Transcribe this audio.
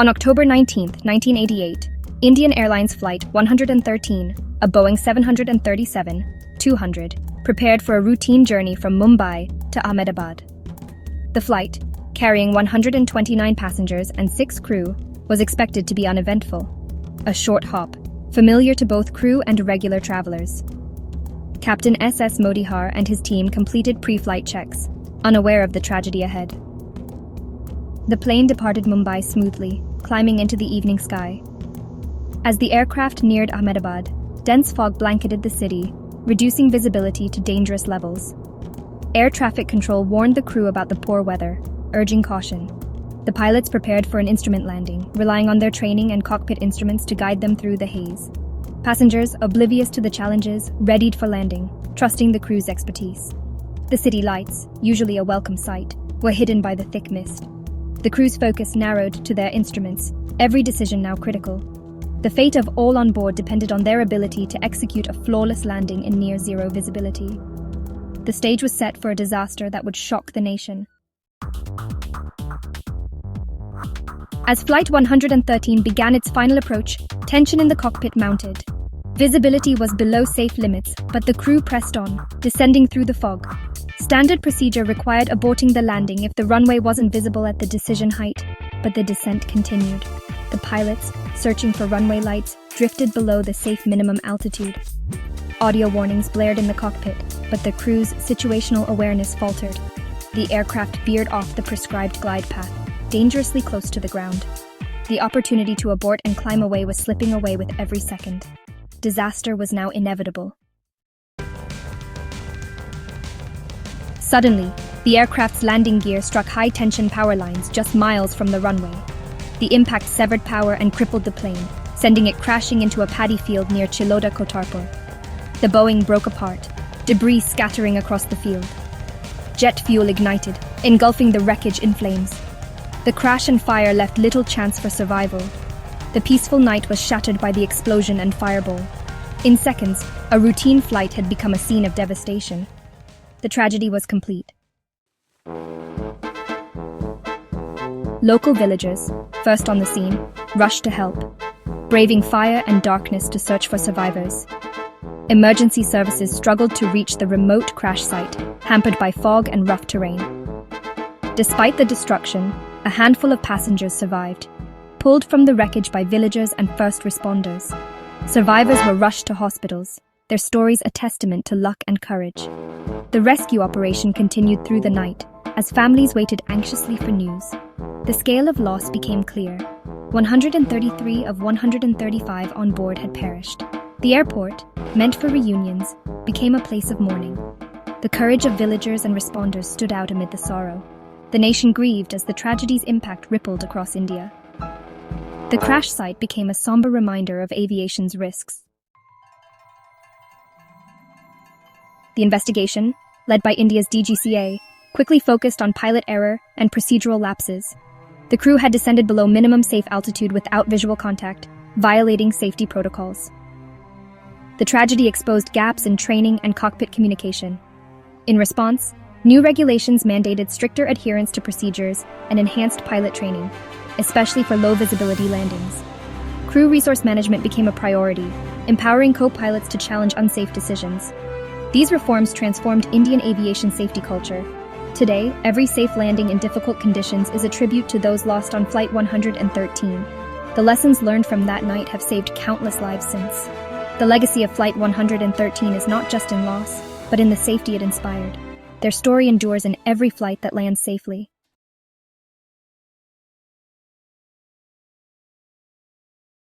On October 19, 1988, Indian Airlines Flight 113, a Boeing 737-200, prepared for a routine journey from Mumbai to Ahmedabad. The flight, carrying 129 passengers and 6 crew, was expected to be uneventful. A short hop, familiar to both crew and regular travelers. Captain S.S. Modihar and his team completed pre-flight checks, unaware of the tragedy ahead. The plane departed Mumbai smoothly, climbing into the evening sky. As the aircraft neared Ahmedabad, dense fog blanketed the city, reducing visibility to dangerous levels. Air traffic control warned the crew about the poor weather, urging caution. The pilots prepared for an instrument landing, relying on their training and cockpit instruments to guide them through the haze. Passengers, oblivious to the challenges, readied for landing, trusting the crew's expertise. The city lights, usually a welcome sight, were hidden by the thick mist. The crew's focus narrowed to their instruments, every decision now critical. The fate of all on board depended on their ability to execute a flawless landing in near-zero visibility. The stage was set for a disaster that would shock the nation. As Flight 113 began its final approach, tension in the cockpit mounted. Visibility was below safe limits, but the crew pressed on, descending through the fog. Standard procedure required aborting the landing if the runway wasn't visible at the decision height, but the descent continued. The pilots, searching for runway lights, drifted below the safe minimum altitude. Audio warnings blared in the cockpit, but the crew's situational awareness faltered. The aircraft veered off the prescribed glide path, dangerously close to the ground. The opportunity to abort and climb away was slipping away with every second. Disaster was now inevitable. Suddenly, the aircraft's landing gear struck high-tension power lines just miles from the runway. The impact severed power and crippled the plane, sending it crashing into a paddy field near Chiloda, Kotarpur. The Boeing broke apart, debris scattering across the field. Jet fuel ignited, engulfing the wreckage in flames. The crash and fire left little chance for survival. The peaceful night was shattered by the explosion and fireball. In seconds, a routine flight had become a scene of devastation. The tragedy was complete. Local villagers, first on the scene, rushed to help, braving fire and darkness to search for survivors. Emergency services struggled to reach the remote crash site, hampered by fog and rough terrain. Despite the destruction, a handful of passengers survived, pulled from the wreckage by villagers and first responders. Survivors were rushed to hospitals, their stories a testament to luck and courage. The rescue operation continued through the night, as families waited anxiously for news. The scale of loss became clear. 133 of 135 on board had perished. The airport, meant for reunions, became a place of mourning. The courage of villagers and responders stood out amid the sorrow. The nation grieved as the tragedy's impact rippled across India. The crash site became a somber reminder of aviation's risks. The investigation, led by India's DGCA, quickly focused on pilot error and procedural lapses. The crew had descended below minimum safe altitude without visual contact, violating safety protocols. The tragedy exposed gaps in training and cockpit communication. In response, new regulations mandated stricter adherence to procedures and enhanced pilot training, especially for low-visibility landings. Crew resource management became a priority, empowering co-pilots to challenge unsafe decisions. These reforms transformed Indian aviation safety culture. Today, every safe landing in difficult conditions is a tribute to those lost on Flight 113. The lessons learned from that night have saved countless lives since. The legacy of Flight 113 is not just in loss, but in the safety it inspired. Their story endures in every flight that lands safely.